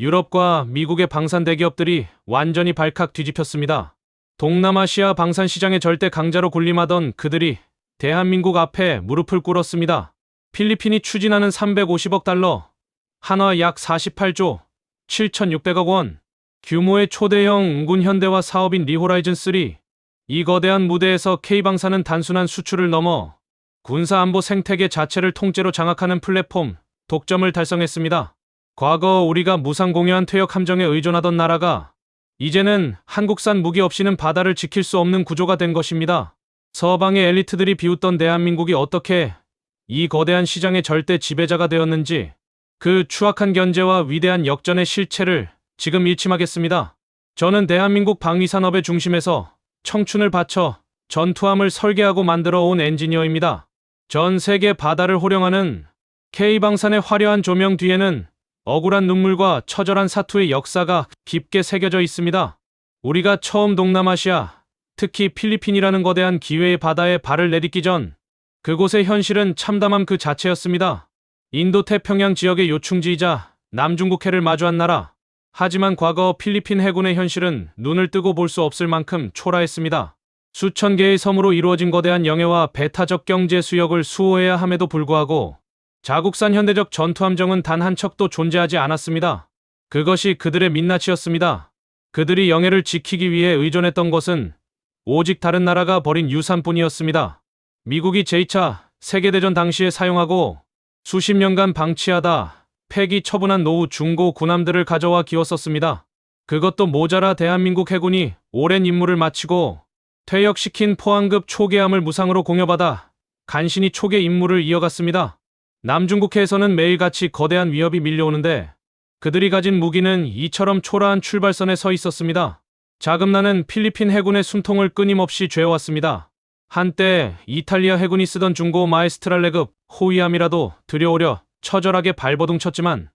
유럽과 미국의 방산 대기업들이 완전히 발칵 뒤집혔습니다. 동남아시아 방산 시장의 절대 강자로 군림하던 그들이 대한민국 앞에 무릎을 꿇었습니다. 필리핀이 추진하는 350억 달러, 한화 약 48조 7,600억 원 규모의 초대형 웅군 현대화 사업인 리호라이즌3. 이 거대한 무대에서 K방산은 단순한 수출을 넘어 군사안보 생태계 자체를 통째로 장악하는 플랫폼, 독점을 달성했습니다. 과거 우리가 무상 공유한 퇴역 함정에 의존하던 나라가 이제는 한국산 무기 없이는 바다를 지킬 수 없는 구조가 된 것입니다. 서방의 엘리트들이 비웃던 대한민국이 어떻게 이 거대한 시장의 절대 지배자가 되었는지, 그 추악한 견제와 위대한 역전의 실체를 지금 일침하겠습니다. 저는 대한민국 방위산업의 중심에서 청춘을 바쳐 전투함을 설계하고 만들어 온 엔지니어입니다. 전 세계 바다를 호령하는 K방산의 화려한 조명 뒤에는 억울한 눈물과 처절한 사투의 역사가 깊게 새겨져 있습니다. 우리가 처음 동남아시아, 특히 필리핀이라는 거대한 기회의 바다에 발을 내딛기 전 그곳의 현실은 참담함 그 자체였습니다. 인도태평양 지역의 요충지이자 남중국해를 마주한 나라. 하지만 과거 필리핀 해군의 현실은 눈을 뜨고 볼 수 없을 만큼 초라했습니다. 수천 개의 섬으로 이루어진 거대한 영해와 배타적 경제 수역을 수호해야 함에도 불구하고 자국산 현대적 전투함정은 단 한 척도 존재하지 않았습니다. 그것이 그들의 민낯이었습니다. 그들이 영해를 지키기 위해 의존했던 것은 오직 다른 나라가 버린 유산뿐이었습니다. 미국이 제2차 세계대전 당시에 사용하고 수십 년간 방치하다 폐기 처분한 노후 중고 군함들을 가져와 기웠었습니다. 그것도 모자라 대한민국 해군이 오랜 임무를 마치고 퇴역시킨 포항급 초계함을 무상으로 공여받아 간신히 초계 임무를 이어갔습니다. 남중국해에서는 매일같이 거대한 위협이 밀려오는데 그들이 가진 무기는 이처럼 초라한 출발선에 서 있었습니다. 자금난은 필리핀 해군의 숨통을 끊임없이 죄어왔습니다. 한때 이탈리아 해군이 쓰던 중고 마에스트랄레급 호위함이라도 들여오려 처절하게 발버둥 쳤지만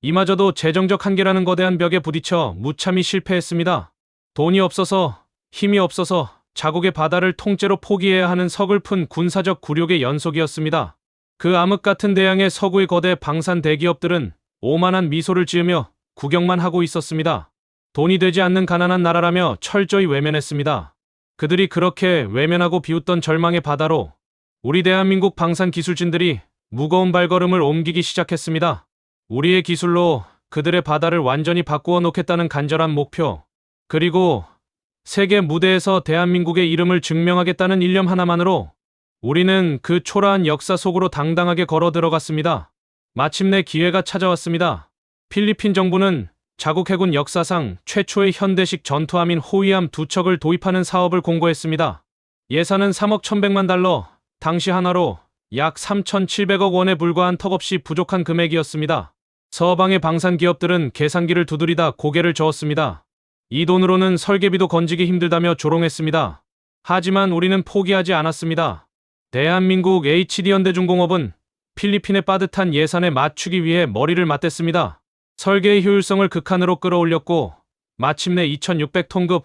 이마저도 재정적 한계라는 거대한 벽에 부딪혀 무참히 실패했습니다. 돈이 없어서, 힘이 없어서 자국의 바다를 통째로 포기해야 하는 서글픈 군사적 굴욕의 연속이었습니다. 그 암흑 같은 대양의 서구의 거대 방산 대기업들은 오만한 미소를 지으며 구경만 하고 있었습니다. 돈이 되지 않는 가난한 나라라며 철저히 외면했습니다. 그들이 그렇게 외면하고 비웃던 절망의 바다로 우리 대한민국 방산 기술진들이 무거운 발걸음을 옮기기 시작했습니다. 우리의 기술로 그들의 바다를 완전히 바꾸어 놓겠다는 간절한 목표, 그리고 세계 무대에서 대한민국의 이름을 증명하겠다는 일념 하나만으로 우리는 그 초라한 역사 속으로 당당하게 걸어 들어갔습니다. 마침내 기회가 찾아왔습니다. 필리핀 정부는 자국 해군 역사상 최초의 현대식 전투함인 호위함 2척을 도입하는 사업을 공고했습니다. 예산은 3억 1,100만 달러, 당시 하나로 약 3,700억 원에 불과한 턱없이 부족한 금액이었습니다. 서방의 방산 기업들은 계산기를 두드리다 고개를 저었습니다. 이 돈으로는 설계비도 건지기 힘들다며 조롱했습니다. 하지만 우리는 포기하지 않았습니다. 대한민국 HD현대중공업은 필리핀의 빠듯한 예산에 맞추기 위해 머리를 맞댔습니다. 설계의 효율성을 극한으로 끌어올렸고 마침내 2,600톤급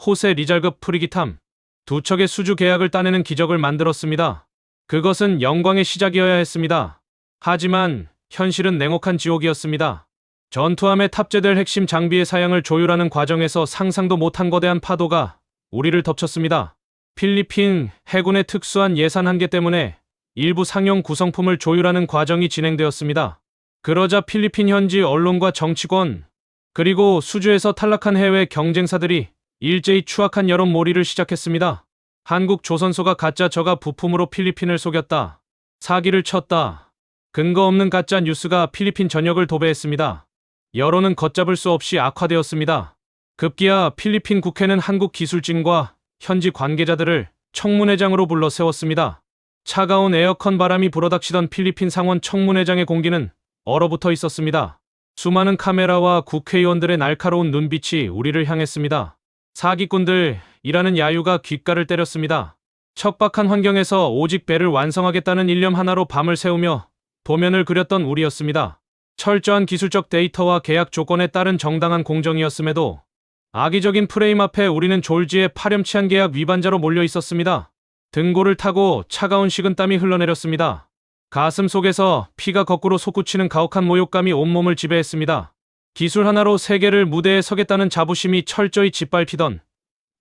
호세 리잘급 프리기탐 2척의 수주 계약을 따내는 기적을 만들었습니다. 그것은 영광의 시작이어야 했습니다. 하지만 현실은 냉혹한 지옥이었습니다. 전투함에 탑재될 핵심 장비의 사양을 조율하는 과정에서 상상도 못한 거대한 파도가 우리를 덮쳤습니다. 필리핀 해군의 특수한 예산 한계 때문에 일부 상용 구성품을 조율하는 과정이 진행되었습니다. 그러자 필리핀 현지 언론과 정치권, 그리고 수주에서 탈락한 해외 경쟁사들이 일제히 추악한 여론몰이를 시작했습니다. 한국 조선소가 가짜 저가 부품으로 필리핀을 속였다, 사기를 쳤다, 근거 없는 가짜 뉴스가 필리핀 전역을 도배했습니다. 여론은 걷잡을 수 없이 악화되었습니다. 급기야 필리핀 국회는 한국 기술진과 현지 관계자들을 청문회장으로 불러 세웠습니다. 차가운 에어컨 바람이 불어닥치던 필리핀 상원 청문회장의 공기는 얼어붙어 있었습니다. 수많은 카메라와 국회의원들의 날카로운 눈빛이 우리를 향했습니다. 사기꾼들이라는 야유가 귓가를 때렸습니다. 척박한 환경에서 오직 배를 완성하겠다는 일념 하나로 밤을 새우며 도면을 그렸던 우리였습니다. 철저한 기술적 데이터와 계약 조건에 따른 정당한 공정이었음에도 악의적인 프레임 앞에 우리는 졸지에 파렴치한 계약 위반자로 몰려 있었습니다. 등골을 타고 차가운 식은땀이 흘러내렸습니다. 가슴 속에서 피가 거꾸로 솟구치는 가혹한 모욕감이 온몸을 지배했습니다. 기술 하나로 세계를 무대에 서겠다는 자부심이 철저히 짓밟히던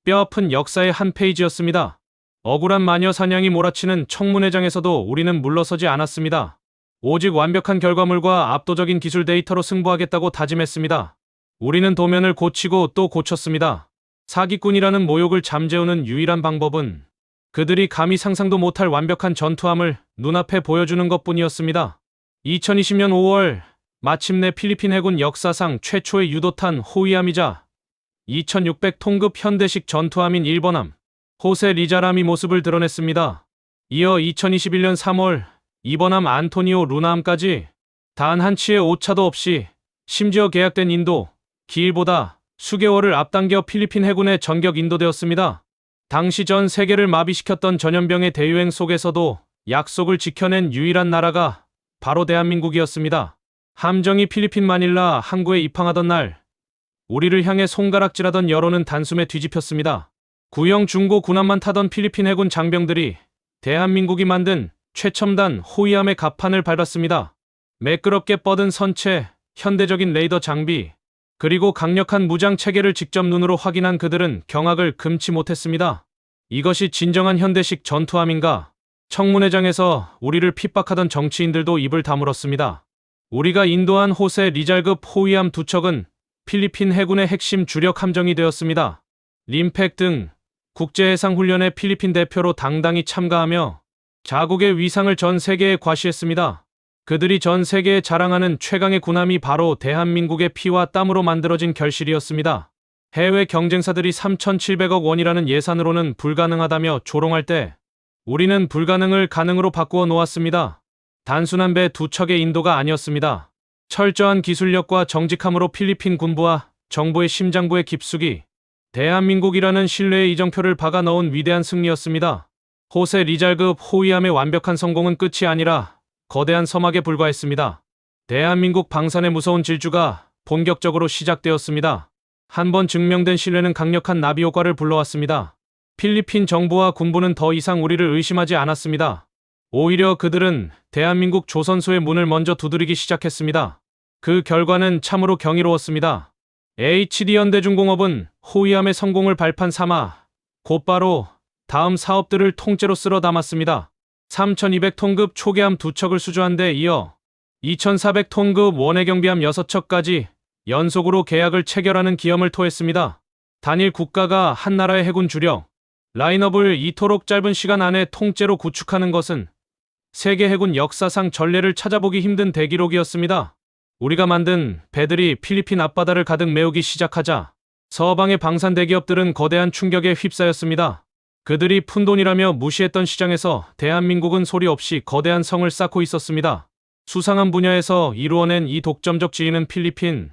뼈아픈 역사의 한 페이지였습니다. 억울한 마녀 사냥이 몰아치는 청문회장에서도 우리는 물러서지 않았습니다. 오직 완벽한 결과물과 압도적인 기술 데이터로 승부하겠다고 다짐했습니다. 우리는 도면을 고치고 또 고쳤습니다. 사기꾼이라는 모욕을 잠재우는 유일한 방법은 그들이 감히 상상도 못할 완벽한 전투함을 눈앞에 보여주는 것뿐이었습니다. 2020년 5월 마침내 필리핀 해군 역사상 최초의 유도탄 호위함이자 2600톤급 현대식 전투함인 1번함 호세 리자람이 모습을 드러냈습니다. 이어 2021년 3월 2번함 안토니오 루나함까지 단 한 치의 오차도 없이 심지어 계약된 인도 기일보다 수개월을 앞당겨 필리핀 해군에 전격 인도되었습니다. 당시 전 세계를 마비시켰던 전염병의 대유행 속에서도 약속을 지켜낸 유일한 나라가 바로 대한민국이었습니다. 함정이 필리핀 마닐라 항구에 입항하던 날 우리를 향해 손가락질하던 여론은 단숨에 뒤집혔습니다. 구형 중고 군함만 타던 필리핀 해군 장병들이 대한민국이 만든 최첨단 호위함의 갑판을 밟았습니다. 매끄럽게 뻗은 선체, 현대적인 레이더 장비, 그리고 강력한 무장 체계를 직접 눈으로 확인한 그들은 경악을 금치 못했습니다. 이것이 진정한 현대식 전투함인가? 청문회장에서 우리를 핍박하던 정치인들도 입을 다물었습니다. 우리가 인도한 호세 리잘급 호위함 두 척은 필리핀 해군의 핵심 주력 함정이 되었습니다. 림팩 등 국제해상훈련의 필리핀 대표로 당당히 참가하며 자국의 위상을 전 세계에 과시했습니다. 그들이 전 세계에 자랑하는 최강의 군함이 바로 대한민국의 피와 땀으로 만들어진 결실이었습니다. 해외 경쟁사들이 3,700억 원이라는 예산으로는 불가능하다며 조롱할 때 우리는 불가능을 가능으로 바꾸어 놓았습니다. 단순한 배 두 척의 인도가 아니었습니다. 철저한 기술력과 정직함으로 필리핀 군부와 정부의 심장부에 깊숙이 대한민국이라는 신뢰의 이정표를 박아 넣은 위대한 승리였습니다. 호세 리잘급 호위함의 완벽한 성공은 끝이 아니라 거대한 서막에 불과했습니다. 대한민국 방산의 무서운 질주가 본격적으로 시작되었습니다. 한 번 증명된 신뢰는 강력한 나비 효과를 불러왔습니다. 필리핀 정부와 군부는 더 이상 우리를 의심하지 않았습니다. 오히려 그들은 대한민국 조선소의 문을 먼저 두드리기 시작했습니다. 그 결과는 참으로 경이로웠습니다. HD현대중공업은 호위함의 성공을 발판 삼아 곧바로 다음 사업들을 통째로 쓸어 담았습니다. 3200톤급 초계함 두 척을 수주한 데 이어 2400톤급 원해경비함 6척까지 연속으로 계약을 체결하는 기염을 토했습니다. 단일 국가가 한 나라의 해군 주력 라인업을 이토록 짧은 시간 안에 통째로 구축하는 것은 세계 해군 역사상 전례를 찾아보기 힘든 대기록이었습니다. 우리가 만든 배들이 필리핀 앞바다를 가득 메우기 시작하자 서방의 방산 대기업들은 거대한 충격에 휩싸였습니다. 그들이 푼돈이라며 무시했던 시장에서 대한민국은 소리 없이 거대한 성을 쌓고 있었습니다. 수상한 분야에서 이루어낸 이 독점적 지위는 필리핀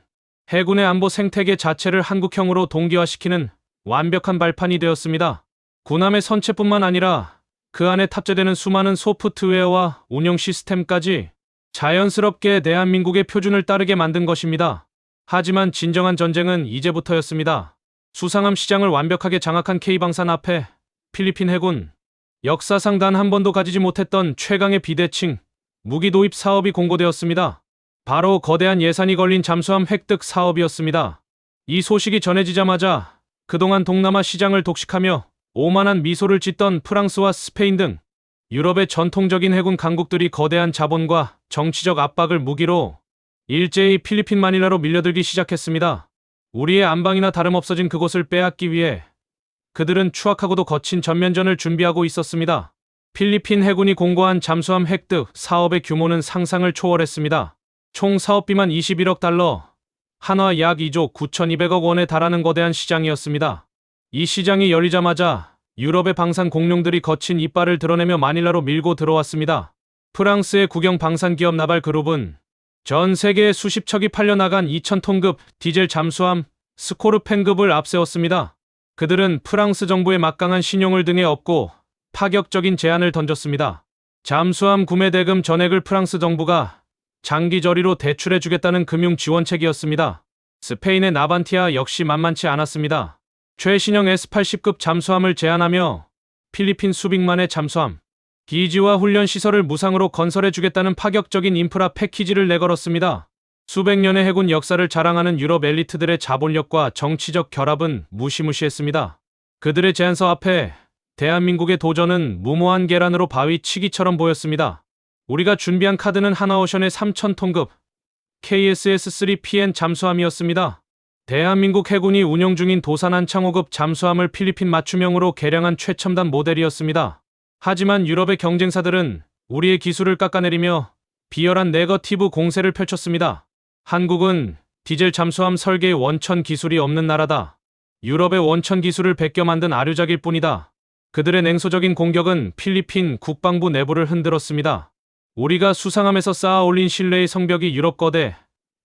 해군의 안보 생태계 자체를 한국형으로 동기화시키는 완벽한 발판이 되었습니다. 군함의 선체뿐만 아니라 그 안에 탑재되는 수많은 소프트웨어와 운영 시스템까지 자연스럽게 대한민국의 표준을 따르게 만든 것입니다. 하지만 진정한 전쟁은 이제부터였습니다. 수상함 시장을 완벽하게 장악한 K방산 앞에 필리핀 해군 역사상 단 한 번도 가지지 못했던 최강의 비대칭 무기 도입 사업이 공고되었습니다. 바로 거대한 예산이 걸린 잠수함 획득 사업이었습니다. 이 소식이 전해지자마자 그동안 동남아 시장을 독식하며 오만한 미소를 짓던 프랑스와 스페인 등 유럽의 전통적인 해군 강국들이 거대한 자본과 정치적 압박을 무기로 일제히 필리핀 마닐라로 밀려들기 시작했습니다. 우리의 안방이나 다름없어진 그곳을 빼앗기 위해 그들은 추악하고도 거친 전면전을 준비하고 있었습니다. 필리핀 해군이 공고한 잠수함 획득 사업의 규모는 상상을 초월했습니다. 총 사업비만 21억 달러, 한화 약 2조 9,200억 원에 달하는 거대한 시장이었습니다. 이 시장이 열리자마자 유럽의 방산 공룡들이 거친 이빨을 드러내며 마닐라로 밀고 들어왔습니다. 프랑스의 국영 방산 기업 나발 그룹은 전 세계에 수십 척이 팔려나간 2,000톤급 디젤 잠수함 스코르펜급을 앞세웠습니다. 그들은 프랑스 정부의 막강한 신용을 등에 업고 파격적인 제안을 던졌습니다. 잠수함 구매 대금 전액을 프랑스 정부가 장기 저리로 대출해주겠다는 금융 지원책이었습니다. 스페인의 나반티아 역시 만만치 않았습니다. 최신형 S-80급 잠수함을 제안하며 필리핀 수백만의 잠수함, 기지와 훈련 시설을 무상으로 건설해주겠다는 파격적인 인프라 패키지를 내걸었습니다. 수백 년의 해군 역사를 자랑하는 유럽 엘리트들의 자본력과 정치적 결합은 무시무시했습니다. 그들의 제안서 앞에 대한민국의 도전은 무모한 계란으로 바위 치기처럼 보였습니다. 우리가 준비한 카드는 하나오션의 3000톤급 KSS-3PN 잠수함이었습니다. 대한민국 해군이 운용 중인 도산 안창호급 잠수함을 필리핀 맞춤형으로 개량한 최첨단 모델이었습니다. 하지만 유럽의 경쟁사들은 우리의 기술을 깎아내리며 비열한 네거티브 공세를 펼쳤습니다. 한국은 디젤 잠수함 설계의 원천 기술이 없는 나라다. 유럽의 원천 기술을 베껴 만든 아류작일 뿐이다. 그들의 냉소적인 공격은 필리핀 국방부 내부를 흔들었습니다. 우리가 수상함에서 쌓아 올린 신뢰의 성벽이 유럽 거대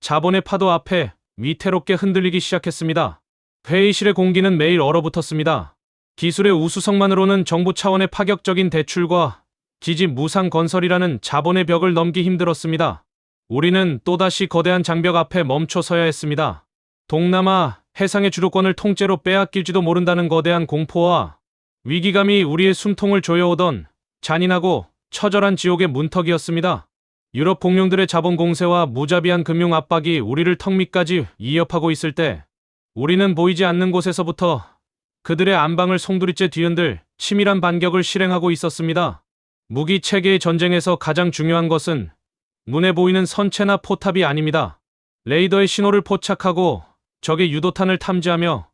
자본의 파도 앞에 위태롭게 흔들리기 시작했습니다. 회의실의 공기는 매일 얼어붙었습니다. 기술의 우수성만으로는 정부 차원의 파격적인 대출과 기지 무상 건설이라는 자본의 벽을 넘기 힘들었습니다. 우리는 또다시 거대한 장벽 앞에 멈춰 서야 했습니다. 동남아 해상의 주도권을 통째로 빼앗길지도 모른다는 거대한 공포와 위기감이 우리의 숨통을 조여오던 잔인하고 처절한 지옥의 문턱이었습니다. 유럽 공룡들의 자본 공세와 무자비한 금융 압박이 우리를 턱 밑까지 위협하고 있을 때 우리는 보이지 않는 곳에서부터 그들의 안방을 송두리째 뒤흔들 치밀한 반격을 실행하고 있었습니다. 무기 체계의 전쟁에서 가장 중요한 것은 눈에 보이는 선체나 포탑이 아닙니다. 레이더의 신호를 포착하고 적의 유도탄을 탐지하며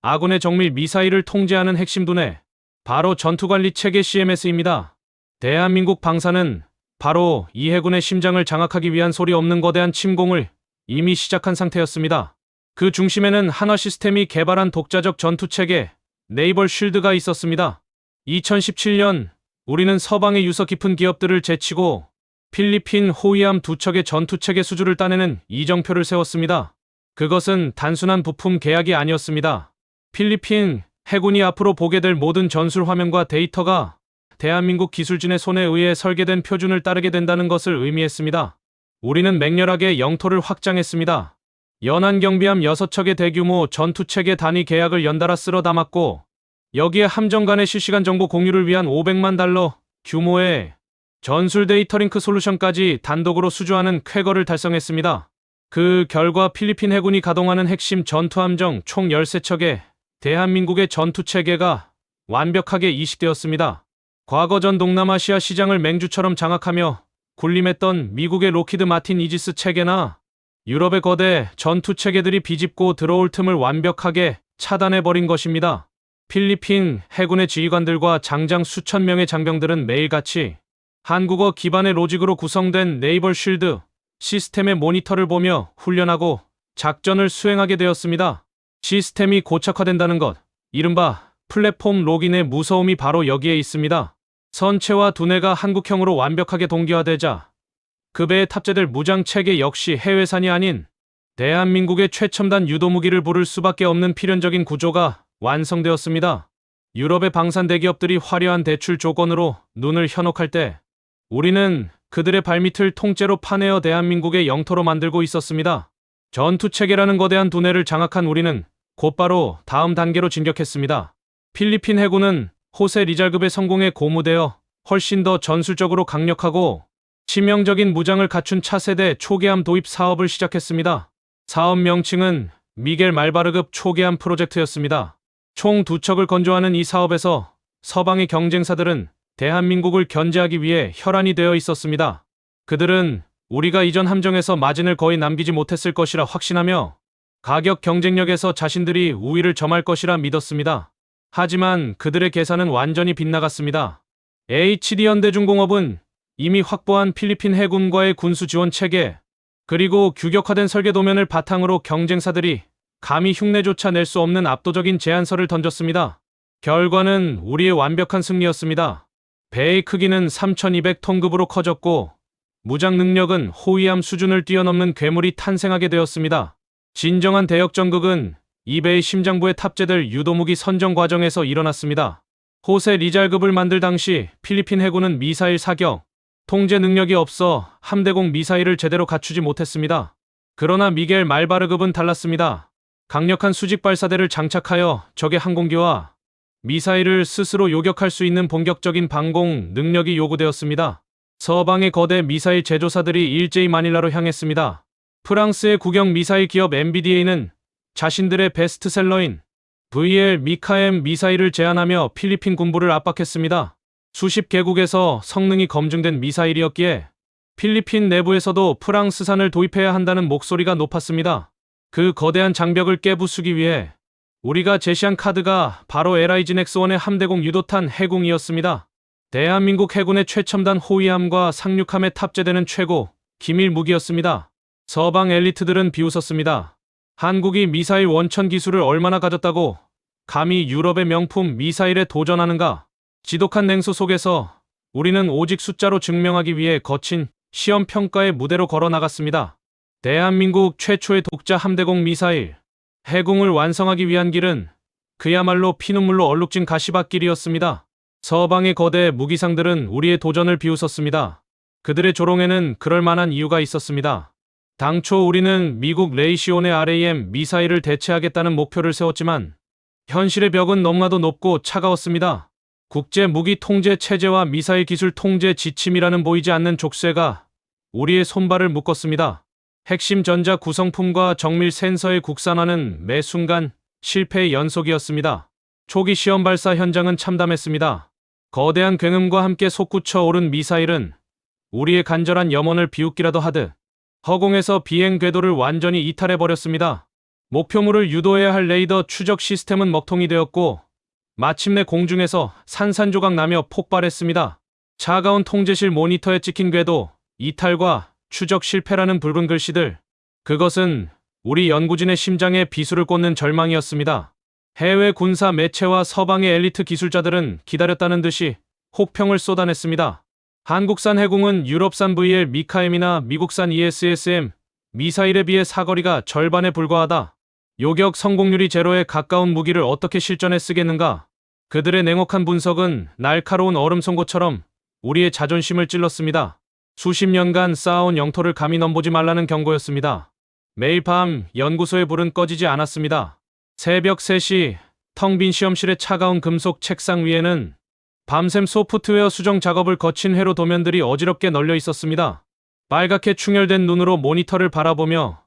아군의 정밀 미사일을 통제하는 핵심 두뇌, 바로 전투관리 체계 CMS입니다. 대한민국 방사는 바로 이 해군의 심장을 장악하기 위한 소리 없는 거대한 침공을 이미 시작한 상태였습니다. 그 중심에는 한화 시스템이 개발한 독자적 전투체계 네이벌 쉴드가 있었습니다. 2017년 우리는 서방의 유서 깊은 기업들을 제치고 필리핀 호위함 2척의 전투체계 수주를 따내는 이정표를 세웠습니다. 그것은 단순한 부품 계약이 아니었습니다. 필리핀 해군이 앞으로 보게 될 모든 전술 화면과 데이터가 대한민국 기술진의 손에 의해 설계된 표준을 따르게 된다는 것을 의미했습니다. 우리는 맹렬하게 영토를 확장했습니다. 연안 경비함 6척의 대규모 전투체계 단위 계약을 연달아 쓸어 담았고 여기에 함정 간의 실시간 정보 공유를 위한 500만 달러 규모의 전술 데이터 링크 솔루션까지 단독으로 수주하는 쾌거를 달성했습니다. 그 결과 필리핀 해군이 가동하는 핵심 전투함정 총 13척에 대한민국의 전투체계가 완벽하게 이식되었습니다. 과거 전 동남아시아 시장을 맹주처럼 장악하며 군림했던 미국의 로키드 마틴 이지스 체계나 유럽의 거대 전투체계들이 비집고 들어올 틈을 완벽하게 차단해버린 것입니다. 필리핀 해군의 지휘관들과 장장 수천 명의 장병들은 매일같이 한국어 기반의 로직으로 구성된 네이벌 쉴드 시스템의 모니터를 보며 훈련하고 작전을 수행하게 되었습니다. 시스템이 고착화된다는 것, 이른바 플랫폼 로gin의 무서움이 바로 여기에 있습니다. 선체와 두뇌가 한국형으로 완벽하게 동기화되자 그 배에 탑재될 무장체계 역시 해외산이 아닌 대한민국의 최첨단 유도무기를 부를 수밖에 없는 필연적인 구조가 완성되었습니다. 유럽의 방산 대기업들이 화려한 대출 조건으로 눈을 현혹할 때 우리는 그들의 발밑을 통째로 파내어 대한민국의 영토로 만들고 있었습니다. 전투체계라는 거대한 두뇌를 장악한 우리는 곧바로 다음 단계로 진격했습니다. 필리핀 해군은 호세 리잘급의 성공에 고무되어 훨씬 더 전술적으로 강력하고 치명적인 무장을 갖춘 차세대 초계함 도입 사업을 시작했습니다. 사업 명칭은 미겔 말바르급 초계함 프로젝트였습니다. 총 2척을 건조하는 이 사업에서 서방의 경쟁사들은 대한민국을 견제하기 위해 혈안이 되어 있었습니다. 그들은 우리가 이전 함정에서 마진을 거의 남기지 못했을 것이라 확신하며 가격 경쟁력에서 자신들이 우위를 점할 것이라 믿었습니다. 하지만 그들의 계산은 완전히 빗나갔습니다. HD현대중공업은 이미 확보한 필리핀 해군과의 군수 지원 체계, 그리고 규격화된 설계 도면을 바탕으로 경쟁사들이 감히 흉내조차 낼 수 없는 압도적인 제안서를 던졌습니다. 결과는 우리의 완벽한 승리였습니다. 배의 크기는 3200톤급으로 커졌고 무장 능력은 호위함 수준을 뛰어넘는 괴물이 탄생하게 되었습니다. 진정한 대역전극은 이 배의 심장부에 탑재될 유도무기 선정 과정에서 일어났습니다. 호세 리잘급을 만들 당시 필리핀 해군은 미사일 사격, 통제 능력이 없어 함대공 미사일을 제대로 갖추지 못했습니다. 그러나 미겔 말바르급은 달랐습니다. 강력한 수직 발사대를 장착하여 적의 항공기와 미사일을 스스로 요격할 수 있는 본격적인 방공 능력이 요구되었습니다. 서방의 거대 미사일 제조사들이 일제히 마닐라로 향했습니다. 프랑스의 국영 미사일 기업 MBDA는 자신들의 베스트셀러인 VL 미카엠 미사일을 제안하며 필리핀 군부를 압박했습니다. 수십 개국에서 성능이 검증된 미사일이었기에 필리핀 내부에서도 프랑스산을 도입해야 한다는 목소리가 높았습니다. 그 거대한 장벽을 깨부수기 위해 우리가 제시한 카드가 바로 LIG 넥스1의 함대공 유도탄 해궁이었습니다. 대한민국 해군의 최첨단 호위함과 상륙함에 탑재되는 최고 기밀 무기였습니다. 서방 엘리트들은 비웃었습니다. 한국이 미사일 원천 기술을 얼마나 가졌다고 감히 유럽의 명품 미사일에 도전하는가? 지독한 냉소 속에서 우리는 오직 숫자로 증명하기 위해 거친 시험 평가의 무대로 걸어 나갔습니다. 대한민국 최초의 독자 함대공 미사일 해궁을 완성하기 위한 길은 그야말로 피눈물로 얼룩진 가시밭길이었습니다. 서방의 거대 무기상들은 우리의 도전을 비웃었습니다. 그들의 조롱에는 그럴 만한 이유가 있었습니다. 당초 우리는 미국 레이시온의 RAM 미사일을 대체하겠다는 목표를 세웠지만 현실의 벽은 너무나도 높고 차가웠습니다. 국제 무기 통제 체제와 미사일 기술 통제 지침이라는 보이지 않는 족쇄가 우리의 손발을 묶었습니다. 핵심 전자 구성품과 정밀 센서의 국산화는 매 순간 실패의 연속이었습니다. 초기 시험 발사 현장은 참담했습니다. 거대한 굉음과 함께 솟구쳐 오른 미사일은 우리의 간절한 염원을 비웃기라도 하듯 허공에서 비행 궤도를 완전히 이탈해버렸습니다. 목표물을 유도해야 할 레이더 추적 시스템은 먹통이 되었고 마침내 공중에서 산산조각 나며 폭발했습니다. 차가운 통제실 모니터에 찍힌 궤도 이탈과 추적 실패라는 붉은 글씨들. 그것은 우리 연구진의 심장에 비수를 꽂는 절망이었습니다. 해외 군사 매체와 서방의 엘리트 기술자들은 기다렸다는 듯이 혹평을 쏟아냈습니다. 한국산 해궁은 유럽산 VL 미카엠이나 미국산 ESSM 미사일에 비해 사거리가 절반에 불과하다. 요격 성공률이 제로에 가까운 무기를 어떻게 실전에 쓰겠는가? 그들의 냉혹한 분석은 날카로운 얼음 송곳처럼 우리의 자존심을 찔렀습니다. 수십 년간 쌓아온 영토를 감히 넘보지 말라는 경고였습니다. 매일 밤 연구소의 불은 꺼지지 않았습니다. 새벽 3시 텅 빈 시험실의 차가운 금속 책상 위에는 밤샘 소프트웨어 수정 작업을 거친 회로 도면들이 어지럽게 널려 있었습니다. 빨갛게 충혈된 눈으로 모니터를 바라보며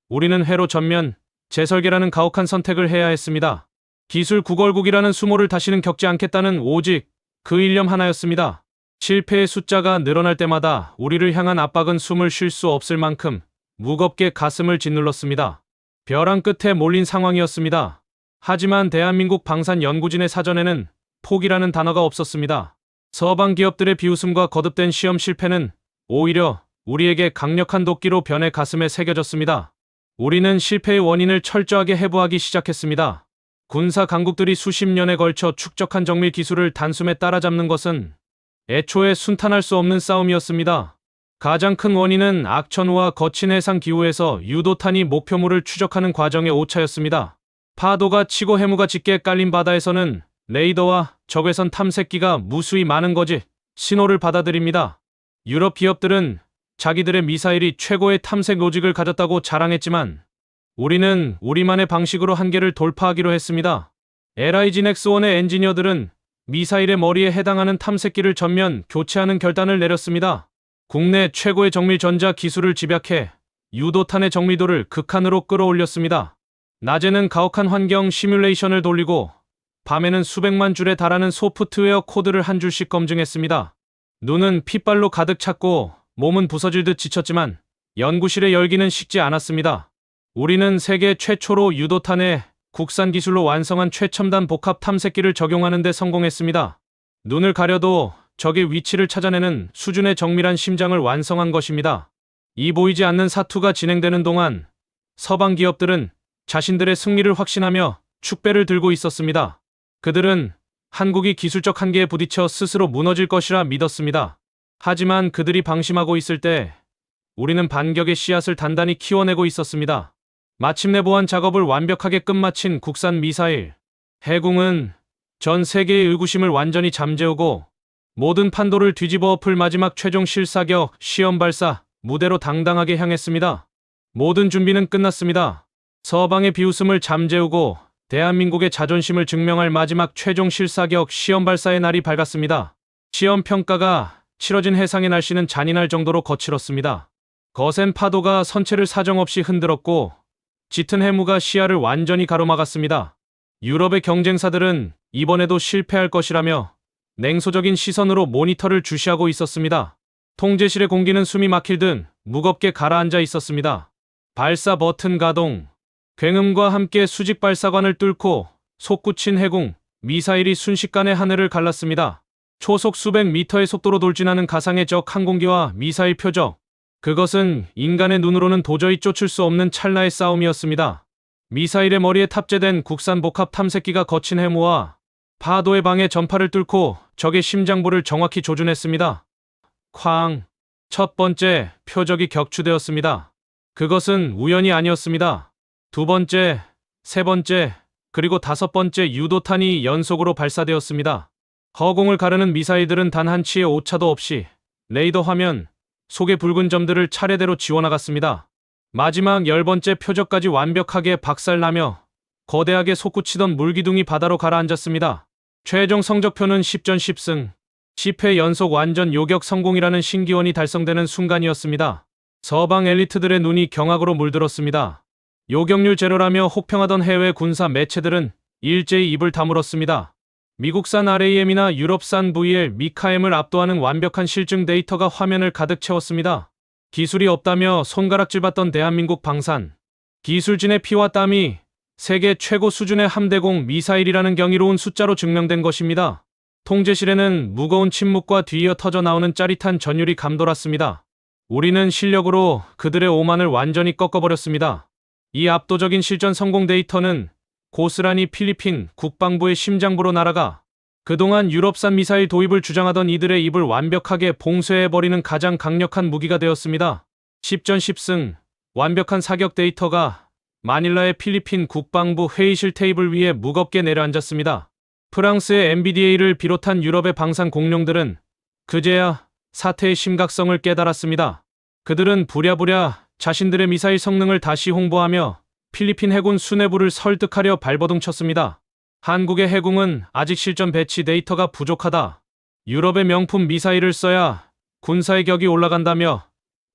우리는 회로 전면 재설계라는 가혹한 선택을 해야 했습니다. 기술 구걸국이라는 수모를 다시는 겪지 않겠다는 오직 그 일념 하나였습니다. 실패의 숫자가 늘어날 때마다 우리를 향한 압박은 숨을 쉴 수 없을 만큼 무겁게 가슴을 짓눌렀습니다. 벼랑 끝에 몰린 상황이었습니다. 하지만 대한민국 방산연구진의 사전에는 포기라는 단어가 없었습니다. 서방 기업들의 비웃음과 거듭된 시험 실패는 오히려 우리에게 강력한 도끼로 변해 가슴에 새겨졌습니다. 우리는 실패의 원인을 철저하게 해부하기 시작했습니다. 군사 강국들이 수십 년에 걸쳐 축적한 정밀 기술을 단숨에 따라잡는 것은 애초에 순탄할 수 없는 싸움이었습니다. 가장 큰 원인은 악천후와 거친 해상 기후에서 유도탄이 목표물을 추적하는 과정의 오차였습니다. 파도가 치고 해무가 짙게 깔린 바다에서는 레이더와 적외선 탐색기가 무수히 많은 거짓 신호를 받아들입니다. 유럽 기업들은 자기들의 미사일이 최고의 탐색 로직을 가졌다고 자랑했지만 우리는 우리만의 방식으로 한계를 돌파하기로 했습니다. LIG 넥스1의 엔지니어들은 미사일의 머리에 해당하는 탐색기를 전면 교체하는 결단을 내렸습니다. 국내 최고의 정밀 전자 기술을 집약해 유도탄의 정밀도를 극한으로 끌어올렸습니다. 낮에는 가혹한 환경 시뮬레이션을 돌리고 밤에는 수백만 줄에 달하는 소프트웨어 코드를 한 줄씩 검증했습니다. 눈은 핏발로 가득 찼고 몸은 부서질 듯 지쳤지만 연구실의 열기는 식지 않았습니다. 우리는 세계 최초로 유도탄에 국산 기술로 완성한 최첨단 복합 탐색기를 적용하는 데 성공했습니다. 눈을 가려도 적의 위치를 찾아내는 수준의 정밀한 심장을 완성한 것입니다. 이 보이지 않는 사투가 진행되는 동안 서방 기업들은 자신들의 승리를 확신하며 축배를 들고 있었습니다. 그들은 한국이 기술적 한계에 부딪혀 스스로 무너질 것이라 믿었습니다. 하지만 그들이 방심하고 있을 때 우리는 반격의 씨앗을 단단히 키워내고 있었습니다. 마침내 보안 작업을 완벽하게 끝마친 국산 미사일 해궁은 전 세계의 의구심을 완전히 잠재우고 모든 판도를 뒤집어 엎을 마지막 최종 실사격 시험 발사 무대로 당당하게 향했습니다. 모든 준비는 끝났습니다. 서방의 비웃음을 잠재우고 대한민국의 자존심을 증명할 마지막 최종 실사격 시험 발사의 날이 밝았습니다. 시험 평가가 치러진 해상의 날씨는 잔인할 정도로 거칠었습니다. 거센 파도가 선체를 사정없이 흔들었고 짙은 해무가 시야를 완전히 가로막았습니다. 유럽의 경쟁사들은 이번에도 실패할 것이라며 냉소적인 시선으로 모니터를 주시하고 있었습니다. 통제실의 공기는 숨이 막힐 듯 무겁게 가라앉아 있었습니다. 발사 버튼 가동. 굉음과 함께 수직 발사관을 뚫고 솟구친 해공, 미사일이 순식간에 하늘을 갈랐습니다. 초속 수백 미터의 속도로 돌진하는 가상의 적 항공기와 미사일 표적. 그것은 인간의 눈으로는 도저히 쫓을 수 없는 찰나의 싸움이었습니다. 미사일의 머리에 탑재된 국산 복합 탐색기가 거친 해무와 파도의 방해 전파를 뚫고 적의 심장부를 정확히 조준했습니다. 쾅! 첫 번째 표적이 격추되었습니다. 그것은 우연이 아니었습니다. 두 번째, 세 번째, 그리고 다섯 번째 유도탄이 연속으로 발사되었습니다. 허공을 가르는 미사일들은 단 한 치의 오차도 없이 레이더 화면 속의 붉은 점들을 차례대로 지워나갔습니다. 마지막 10번째 표적까지 완벽하게 박살나며 거대하게 솟구치던 물기둥이 바다로 가라앉았습니다. 최종 성적표는 10전 10승, 10회 연속 완전 요격 성공이라는 신기원이 달성되는 순간이었습니다. 서방 엘리트들의 눈이 경악으로 물들었습니다. 요격률 제로라며 혹평하던 해외 군사 매체들은 일제히 입을 다물었습니다. 미국산 RAM이나 유럽산 VL 미카엠을 압도하는 완벽한 실증 데이터가 화면을 가득 채웠습니다. 기술이 없다며 손가락질 받던 대한민국 방산. 기술진의 피와 땀이 세계 최고 수준의 함대공 미사일이라는 경이로운 숫자로 증명된 것입니다. 통제실에는 무거운 침묵과 뒤이어 터져 나오는 짜릿한 전율이 감돌았습니다. 우리는 실력으로 그들의 오만을 완전히 꺾어버렸습니다. 이 압도적인 실전 성공 데이터는 고스란히 필리핀 국방부의 심장부로 날아가 그동안 유럽산 미사일 도입을 주장하던 이들의 입을 완벽하게 봉쇄해버리는 가장 강력한 무기가 되었습니다. 10전 10승, 완벽한 사격 데이터가 마닐라의 필리핀 국방부 회의실 테이블 위에 무겁게 내려앉았습니다. 프랑스의 MBDA를 비롯한 유럽의 방산 공룡들은 그제야 사태의 심각성을 깨달았습니다. 그들은 부랴부랴 자신들의 미사일 성능을 다시 홍보하며 필리핀 해군 수뇌부를 설득하려 발버둥 쳤습니다. 한국의 해군은 아직 실전 배치 데이터가 부족하다. 유럽의 명품 미사일을 써야 군사의 격이 올라간다며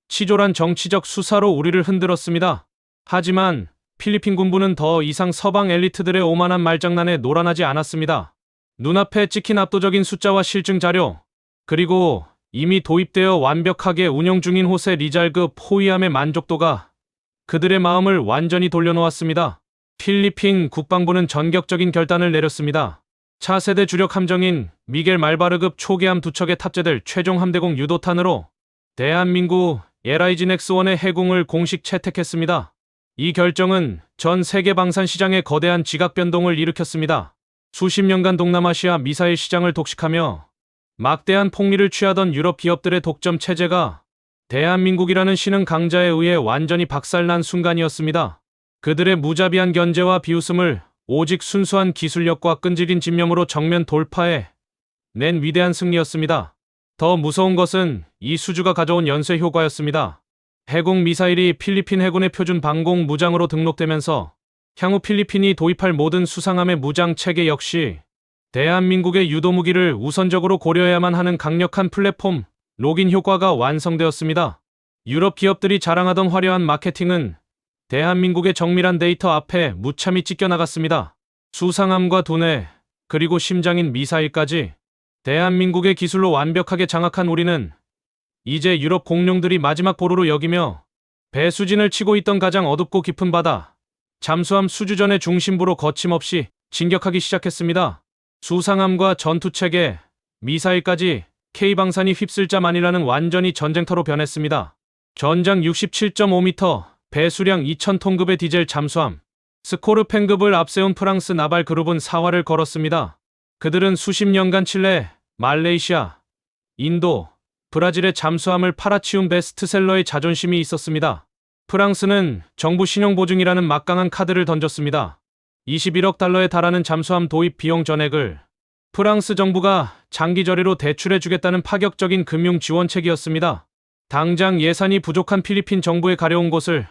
치졸한 정치적 수사로 우리를 흔들었습니다. 하지만 필리핀 군부는 더 이상 서방 엘리트들의 오만한 말장난에 놀아나지 않았습니다. 눈앞에 찍힌 압도적인 숫자와 실증 자료, 그리고 이미 도입되어 완벽하게 운영 중인 호세 리잘급 호위함의 만족도가 그들의 마음을 완전히 돌려놓았습니다. 필리핀 국방부는 전격적인 결단을 내렸습니다. 차세대 주력 함정인 미겔 말바르급 초계함 2척에 탑재될 최종 함대공 유도탄으로 대한민국 LIG-X1의 해공을 공식 채택했습니다. 이 결정은 전 세계 방산 시장에 거대한 지각 변동을 일으켰습니다. 수십 년간 동남아시아 미사일 시장을 독식하며 막대한 폭리를 취하던 유럽 기업들의 독점 체제가 대한민국이라는 신흥 강자에 의해 완전히 박살난 순간이었습니다. 그들의 무자비한 견제와 비웃음을 오직 순수한 기술력과 끈질긴 집념으로 정면 돌파해 낸 위대한 승리였습니다. 더 무서운 것은 이 수주가 가져온 연쇄 효과였습니다. 해공 미사일이 필리핀 해군의 표준 방공 무장으로 등록되면서 향후 필리핀이 도입할 모든 수상함의 무장 체계 역시 대한민국의 유도무기를 우선적으로 고려해야만 하는 강력한 플랫폼 로긴 효과가 완성되었습니다. 유럽 기업들이 자랑하던 화려한 마케팅은 대한민국의 정밀한 데이터 앞에 무참히 찢겨나갔습니다. 수상함과 두뇌, 그리고 심장인 미사일까지 대한민국의 기술로 완벽하게 장악한 우리는 이제 유럽 공룡들이 마지막 보루로 여기며 배수진을 치고 있던 가장 어둡고 깊은 바다, 잠수함 수주전의 중심부로 거침없이 진격하기 시작했습니다. 수상함과 전투체계, 미사일까지 K방산이 휩쓸자만이라는 완전히 전쟁터로 변했습니다. 전장 67.5m, 배수량 2000톤급의 디젤 잠수함, 스코르펜급을 앞세운 프랑스 나발 그룹은 사활을 걸었습니다. 그들은 수십 년간 칠레, 말레이시아, 인도, 브라질의 잠수함을 팔아치운 베스트셀러의 자존심이 있었습니다. 프랑스는 정부 신용보증이라는 막강한 카드를 던졌습니다. 21억 달러에 달하는 잠수함 도입 비용 전액을 프랑스 정부가 장기 저리로 대출해주겠다는 파격적인 금융 지원책이었습니다. 당장 예산이 부족한 필리핀 정부의 가려운 곳을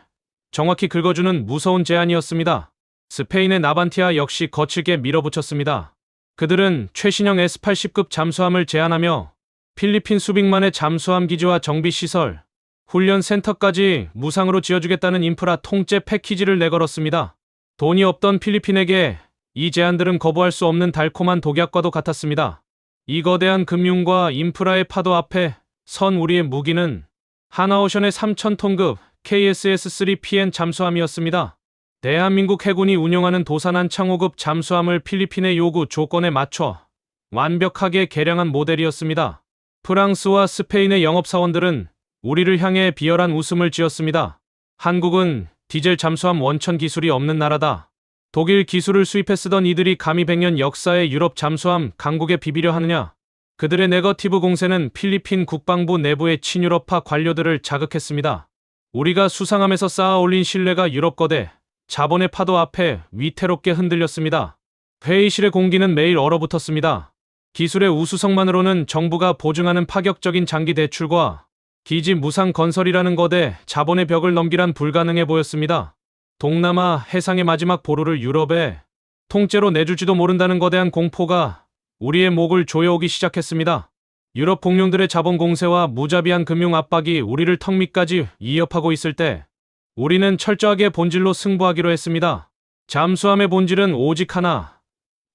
정확히 긁어주는 무서운 제안이었습니다. 스페인의 나반티아 역시 거칠게 밀어붙였습니다. 그들은 최신형 S-80급 잠수함을 제안하며 필리핀 수빅만의 잠수함 기지와 정비시설, 훈련 센터까지 무상으로 지어주겠다는 인프라 통째 패키지를 내걸었습니다. 돈이 없던 필리핀에게 이 제안들은 거부할 수 없는 달콤한 독약과도 같았습니다. 이 거대한 금융과 인프라의 파도 앞에 선 우리의 무기는 하나오션의 3,000톤급 KSS-3PN 잠수함이었습니다. 대한민국 해군이 운용하는 도산한 창호급 잠수함을 필리핀의 요구 조건에 맞춰 완벽하게 개량한 모델이었습니다. 프랑스와 스페인의 영업사원들은 우리를 향해 비열한 웃음을 지었습니다. 한국은 디젤 잠수함 원천 기술이 없는 나라다. 독일 기술을 수입해 쓰던 이들이 감히 100년 역사의 유럽 잠수함 강국에 비비려 하느냐. 그들의 네거티브 공세는 필리핀 국방부 내부의 친유럽파 관료들을 자극했습니다. 우리가 수상함에서 쌓아 올린 신뢰가 유럽 거대 자본의 파도 앞에 위태롭게 흔들렸습니다. 회의실의 공기는 매일 얼어붙었습니다. 기술의 우수성만으로는 정부가 보증하는 파격적인 장기 대출과 기지 무상 건설이라는 거대 자본의 벽을 넘기란 불가능해 보였습니다. 동남아 해상의 마지막 보루를 유럽에 통째로 내줄지도 모른다는 거대한 공포가 우리의 목을 조여오기 시작했습니다. 유럽 공룡들의 자본 공세와 무자비한 금융 압박이 우리를 턱 밑까지 위협하고 있을 때 우리는 철저하게 본질로 승부하기로 했습니다. 잠수함의 본질은 오직 하나.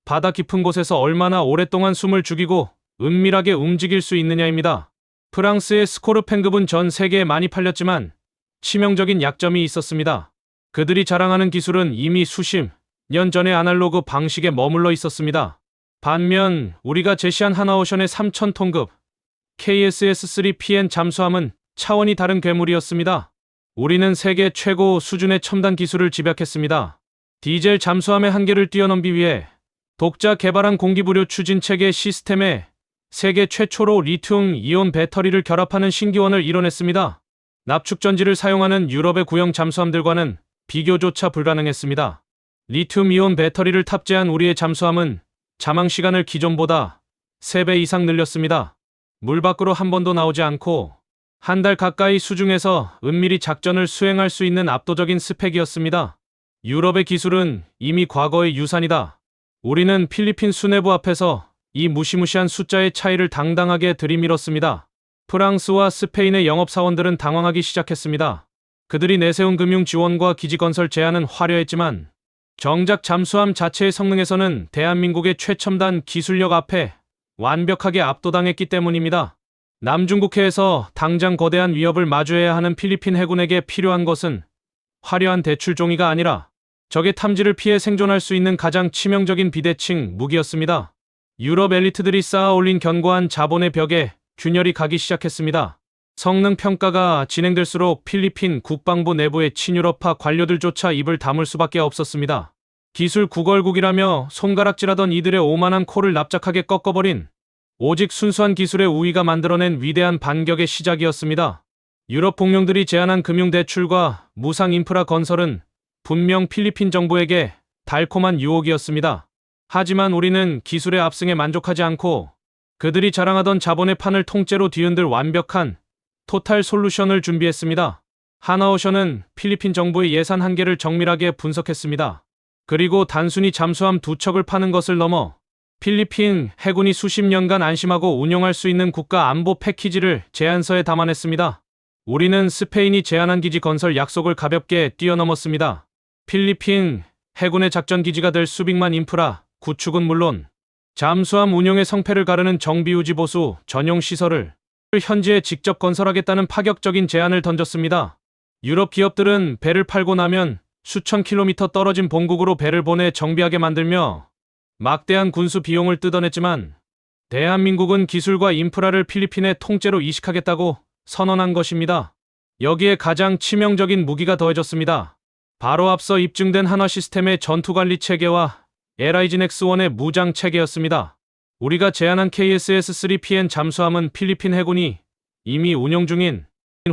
바다 깊은 곳에서 얼마나 오랫동안 숨을 죽이고 은밀하게 움직일 수 있느냐입니다. 프랑스의 스코르팽급은 전 세계에 많이 팔렸지만 치명적인 약점이 있었습니다. 그들이 자랑하는 기술은 이미 수십 년 전의 아날로그 방식에 머물러 있었습니다. 반면 우리가 제시한 하나오션의 3,000톤급 KSS-3PN 잠수함은 차원이 다른 괴물이었습니다. 우리는 세계 최고 수준의 첨단 기술을 집약했습니다. 디젤 잠수함의 한계를 뛰어넘기 위해 독자 개발한 공기부료 추진 체계 시스템에 세계 최초로 리튬 이온 배터리를 결합하는 신기원을 이뤄냈습니다. 납축전지를 사용하는 유럽의 구형 잠수함들과는 비교조차 불가능했습니다. 리튬 이온 배터리를 탑재한 우리의 잠수함은 잠항 시간을 기존보다 3배 이상 늘렸습니다. 물 밖으로 한 번도 나오지 않고 한 달 가까이 수중에서 은밀히 작전을 수행할 수 있는 압도적인 스펙이었습니다. 유럽의 기술은 이미 과거의 유산이다. 우리는 필리핀 수뇌부 앞에서 이 무시무시한 숫자의 차이를 당당하게 들이밀었습니다. 프랑스와 스페인의 영업사원들은 당황하기 시작했습니다. 그들이 내세운 금융 지원과 기지 건설 제안은 화려했지만 정작 잠수함 자체의 성능에서는 대한민국의 최첨단 기술력 앞에 완벽하게 압도당했기 때문입니다. 남중국해에서 당장 거대한 위협을 마주해야 하는 필리핀 해군에게 필요한 것은 화려한 대출 종이가 아니라 적의 탐지를 피해 생존할 수 있는 가장 치명적인 비대칭 무기였습니다. 유럽 엘리트들이 쌓아 올린 견고한 자본의 벽에 균열이 가기 시작했습니다. 성능 평가가 진행될수록 필리핀 국방부 내부의 친유럽파 관료들조차 입을 다물 수밖에 없었습니다. 기술 구걸국이라며 손가락질하던 이들의 오만한 코를 납작하게 꺾어버린 오직 순수한 기술의 우위가 만들어낸 위대한 반격의 시작이었습니다. 유럽 공룡들이 제안한 금융대출과 무상 인프라 건설은 분명 필리핀 정부에게 달콤한 유혹이었습니다. 하지만 우리는 기술의 압승에 만족하지 않고 그들이 자랑하던 자본의 판을 통째로 뒤흔들 완벽한 토탈 솔루션을 준비했습니다. 하나오션은 필리핀 정부의 예산 한계를 정밀하게 분석했습니다. 그리고 단순히 잠수함 2척을 파는 것을 넘어 필리핀 해군이 수십 년간 안심하고 운용할 수 있는 국가 안보 패키지를 제안서에 담아냈습니다. 우리는 스페인이 제안한 기지 건설 약속을 가볍게 뛰어넘었습니다. 필리핀 해군의 작전 기지가 될 수빅만 인프라 구축은 물론 잠수함 운용의 성패를 가르는 정비유지 보수 전용 시설을 현지에 직접 건설하겠다는 파격적인 제안을 던졌습니다. 유럽 기업들은 배를 팔고 나면 수천 킬로미터 떨어진 본국으로 배를 보내 정비하게 만들며 막대한 군수 비용을 뜯어냈지만 대한민국은 기술과 인프라를 필리핀에 통째로 이식하겠다고 선언한 것입니다. 여기에 가장 치명적인 무기가 더해졌습니다. 바로 앞서 입증된 한화 시스템의 전투관리 체계와 LIGNX1의 무장 체계였습니다. 우리가 제안한 KSS-3PN 잠수함은 필리핀 해군이 이미 운용 중인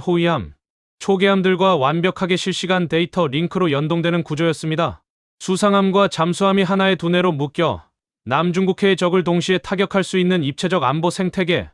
호위함, 초계함들과 완벽하게 실시간 데이터 링크로 연동되는 구조였습니다. 수상함과 잠수함이 하나의 두뇌로 묶여 남중국해의 적을 동시에 타격할 수 있는 입체적 안보 생태계.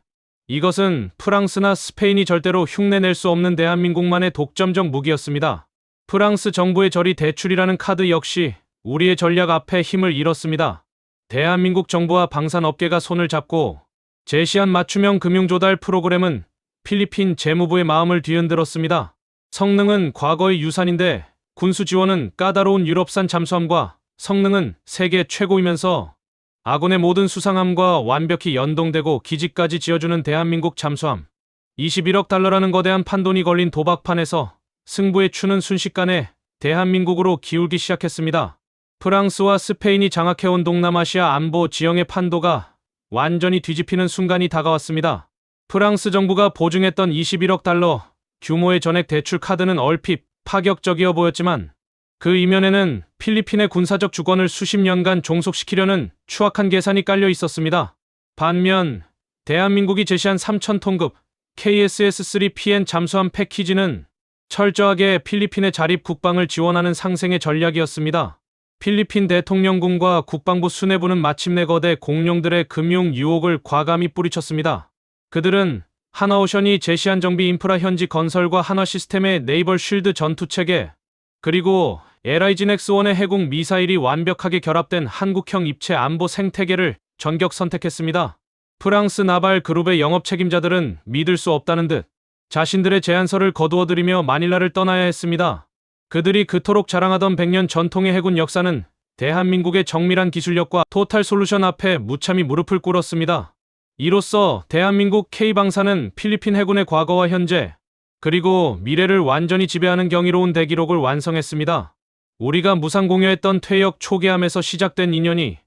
이것은 프랑스나 스페인이 절대로 흉내낼 수 없는 대한민국만의 독점적 무기였습니다. 프랑스 정부의 저리 대출이라는 카드 역시 우리의 전략 앞에 힘을 잃었습니다. 대한민국 정부와 방산업계가 손을 잡고 제시한 맞춤형 금융조달 프로그램은 필리핀 재무부의 마음을 뒤흔들었습니다. 성능은 과거의 유산인데 군수 지원은 까다로운 유럽산 잠수함과 성능은 세계 최고이면서 아군의 모든 수상함과 완벽히 연동되고 기지까지 지어주는 대한민국 잠수함. 21억 달러라는 거대한 판돈이 걸린 도박판에서 승부의 추는 순식간에 대한민국으로 기울기 시작했습니다. 프랑스와 스페인이 장악해온 동남아시아 안보 지형의 판도가 완전히 뒤집히는 순간이 다가왔습니다. 프랑스 정부가 보증했던 21억 달러 규모의 전액 대출 카드는 얼핏 파격적이어 보였지만 그 이면에는 필리핀의 군사적 주권을 수십 년간 종속시키려는 추악한 계산이 깔려 있었습니다. 반면 대한민국이 제시한 3,000톤급 KSS-3PN 잠수함 패키지는 철저하게 필리핀의 자립 국방을 지원하는 상생의 전략이었습니다. 필리핀 대통령궁과 국방부 수뇌부는 마침내 거대 공룡들의 금융 유혹을 과감히 뿌리쳤습니다. 그들은 하나오션이 제시한 정비 인프라 현지 건설과 한화 시스템의 네이벌 쉴드 전투체계, 그리고 LIG넥스1의 해군 미사일이 완벽하게 결합된 한국형 입체 안보 생태계를 전격 선택했습니다. 프랑스 나발 그룹의 영업 책임자들은 믿을 수 없다는 듯 자신들의 제안서를 거두어들이며 마닐라를 떠나야 했습니다. 그들이 그토록 자랑하던 100년 전통의 해군 역사는 대한민국의 정밀한 기술력과 토탈 솔루션 앞에 무참히 무릎을 꿇었습니다. 이로써 대한민국 K방사는 필리핀 해군의 과거와 현재, 그리고 미래를 완전히 지배하는 경이로운 대기록을 완성했습니다. 우리가 무상공여했던 퇴역 초계함에서 시작된 인연이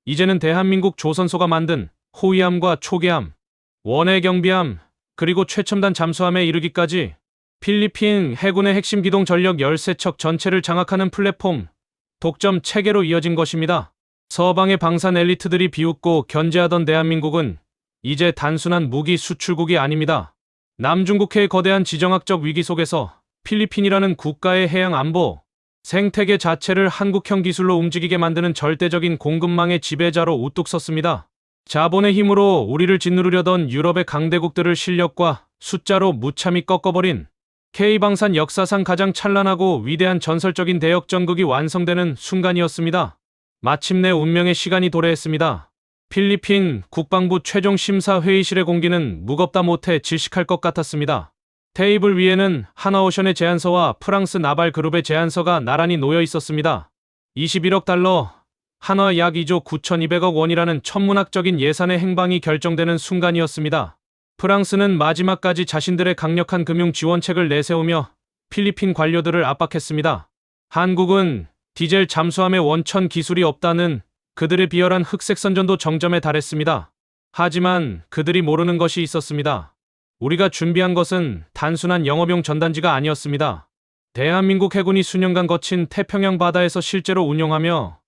이제는 대한민국 조선소가 만든 호위함과 초계함, 원해 경비함, 그리고 최첨단 잠수함에 이르기까지 필리핀 해군의 핵심 기동 전력 13척 전체를 장악하는 플랫폼, 독점 체계로 이어진 것입니다. 서방의 방산 엘리트들이 비웃고 견제하던 대한민국은 이제 단순한 무기 수출국이 아닙니다. 남중국해의 거대한 지정학적 위기 속에서 필리핀이라는 국가의 해양 안보, 생태계 자체를 한국형 기술로 움직이게 만드는 절대적인 공급망의 지배자로 우뚝 섰습니다. 자본의 힘으로 우리를 짓누르려던 유럽의 강대국들을 실력과 숫자로 무참히 꺾어버린 K방산 역사상 가장 찬란하고 위대한 전설적인 대역전극이 완성되는 순간이었습니다. 마침내 운명의 시간이 도래했습니다. 필리핀 국방부 최종 심사 회의실의 공기는 무겁다 못해 질식할 것 같았습니다. 테이블 위에는 하나오션의 제안서와 프랑스 나발 그룹의 제안서가 나란히 놓여 있었습니다. 21억 달러, 한화 약 2조 9,200억 원이라는 천문학적인 예산의 행방이 결정되는 순간이었습니다. 프랑스는 마지막까지 자신들의 강력한 금융 지원책을 내세우며 필리핀 관료들을 압박했습니다. 한국은 디젤 잠수함의 원천 기술이 없다는 그들의 비열한 흑색 선전도 정점에 달했습니다. 하지만 그들이 모르는 것이 있었습니다. 우리가 준비한 것은 단순한 영업용 전단지가 아니었습니다. 대한민국 해군이 수년간 거친 태평양 바다에서 실제로 운용하며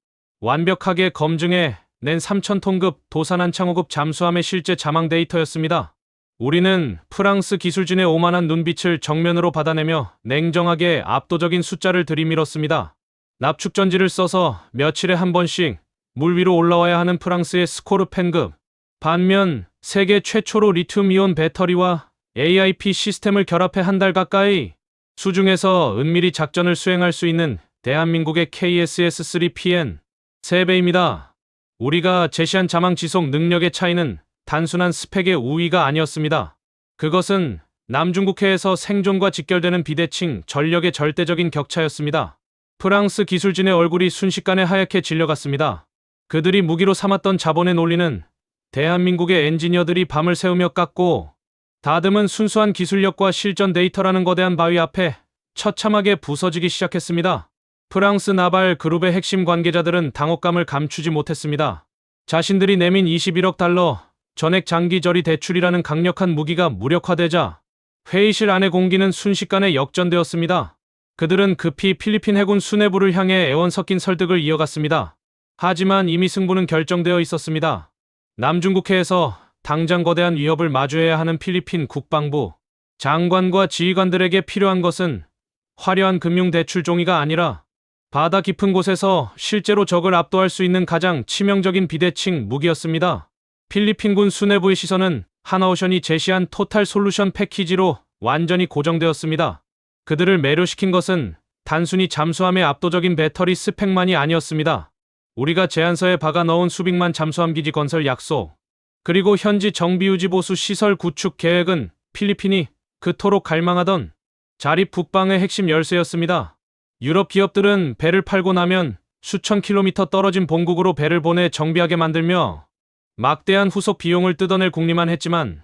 완벽하게 검증해 낸 3,000톤급 도산한창호급 잠수함의 실제 자망 데이터였습니다. 우리는 프랑스 기술진의 오만한 눈빛을 정면으로 받아내며 냉정하게 압도적인 숫자를 들이밀었습니다. 납축전지를 써서 며칠에 한 번씩 물 위로 올라와야 하는 프랑스의 스코르펜급. 반면 세계 최초로 리튬이온 배터리와 AIP 시스템을 결합해 한 달 가까이 수중에서 은밀히 작전을 수행할 수 있는 대한민국의 KSS-3PN 3배입니다. 우리가 제시한 자망 지속 능력의 차이는 단순한 스펙의 우위가 아니었습니다. 그것은 남중국해에서 생존과 직결되는 비대칭 전력의 절대적인 격차였습니다. 프랑스 기술진의 얼굴이 순식간에 하얗게 질려갔습니다. 그들이 무기로 삼았던 자본의 논리는 대한민국의 엔지니어들이 밤을 새우며 깎고 다듬은 순수한 기술력과 실전 데이터라는 거대한 바위 앞에 처참하게 부서지기 시작했습니다. 프랑스 나발 그룹의 핵심 관계자들은 당혹감을 감추지 못했습니다. 자신들이 내민 21억 달러 전액 장기저리 대출이라는 강력한 무기가 무력화되자 회의실 안의 공기는 순식간에 역전되었습니다. 그들은 급히 필리핀 해군 수뇌부를 향해 애원 섞인 설득을 이어갔습니다. 하지만 이미 승부는 결정되어 있었습니다. 남중국해에서 당장 거대한 위협을 마주해야 하는 필리핀 국방부 장관과 지휘관들에게 필요한 것은 화려한 금융 대출 종이가 아니라 바다 깊은 곳에서 실제로 적을 압도할 수 있는 가장 치명적인 비대칭 무기였습니다. 필리핀군 수뇌부의 시선은 하나오션이 제시한 토탈 솔루션 패키지로 완전히 고정되었습니다. 그들을 매료시킨 것은 단순히 잠수함의 압도적인 배터리 스펙만이 아니었습니다. 우리가 제안서에 박아 넣은 수백만 잠수함 기지 건설 약속, 그리고 현지 정비 유지 보수 시설 구축 계획은 필리핀이 그토록 갈망하던 자립 북방의 핵심 열쇠였습니다. 유럽 기업들은 배를 팔고 나면 수천 킬로미터 떨어진 본국으로 배를 보내 정비하게 만들며 막대한 후속 비용을 뜯어낼 궁리만 했지만